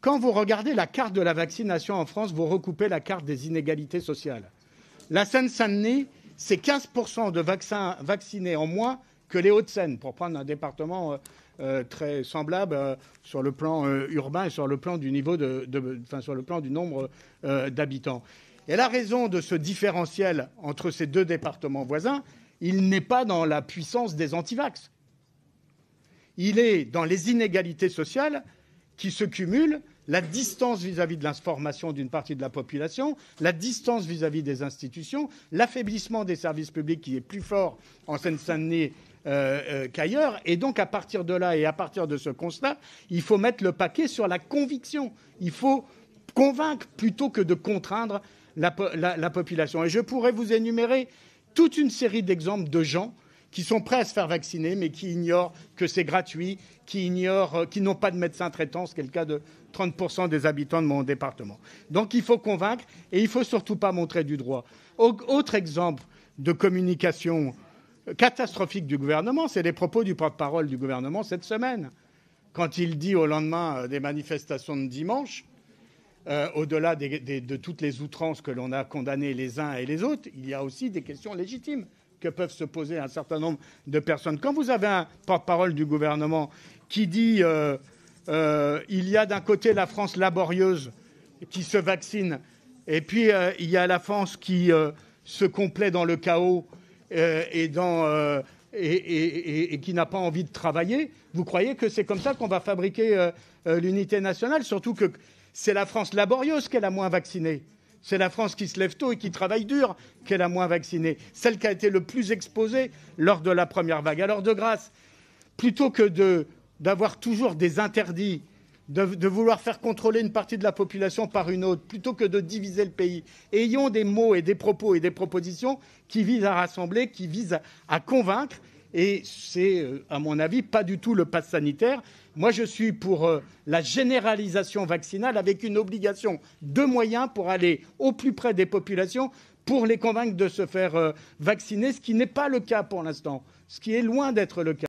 quand vous regardez la carte de la vaccination en France, vous recoupez la carte des inégalités sociales. La Seine-Saint-Denis, c'est 15% de vaccins vaccinés en moins que les Hauts-de-Seine, pour prendre un département très semblable sur le plan urbain et sur le plan du niveau sur le plan du nombre d'habitants. Et la raison de ce différentiel entre ces deux départements voisins, il n'est pas dans la puissance des antivax. Il est dans les inégalités sociales qui se cumulent, la distance vis-à-vis de l'information d'une partie de la population, la distance vis-à-vis des institutions, l'affaiblissement des services publics qui est plus fort en Seine-Saint-Denis qu'ailleurs. Et donc, à partir de là et à partir de ce constat, il faut mettre le paquet sur la conviction. Il faut convaincre plutôt que de contraindre la population. Et je pourrais vous énumérer toute une série d'exemples de gens qui sont prêts à se faire vacciner, mais qui ignorent que c'est gratuit, qui n'ont pas de médecin traitant, ce qui est le cas de 30% des habitants de mon département. Donc il faut convaincre et il ne faut surtout pas montrer du doigt. Autre exemple de communication catastrophique du gouvernement, c'est les propos du porte-parole du gouvernement cette semaine, quand il dit au lendemain des manifestations de dimanche, au-delà de toutes les outrances que l'on a condamnées les uns et les autres, il y a aussi des questions légitimes que peuvent se poser un certain nombre de personnes. Quand vous avez un porte-parole du gouvernement qui dit il y a d'un côté la France laborieuse qui se vaccine et puis il y a la France qui se complaît dans le chaos et qui n'a pas envie de travailler, vous croyez que c'est comme ça qu'on va fabriquer l'unité nationale? Surtout que c'est la France laborieuse qui est la moins vaccinée. C'est la France qui se lève tôt et qui travaille dur qui est la moins vaccinée, celle qui a été le plus exposée lors de la première vague. Alors de grâce, plutôt que d'avoir toujours des interdits, de vouloir faire contrôler une partie de la population par une autre, plutôt que de diviser le pays, ayons des mots et des propos et des propositions qui visent à rassembler, qui visent à convaincre. Et c'est, à mon avis, pas du tout le pass sanitaire. Moi, je suis pour la généralisation vaccinale avec une obligation de moyens pour aller au plus près des populations, pour les convaincre de se faire vacciner, ce qui n'est pas le cas pour l'instant, ce qui est loin d'être le cas.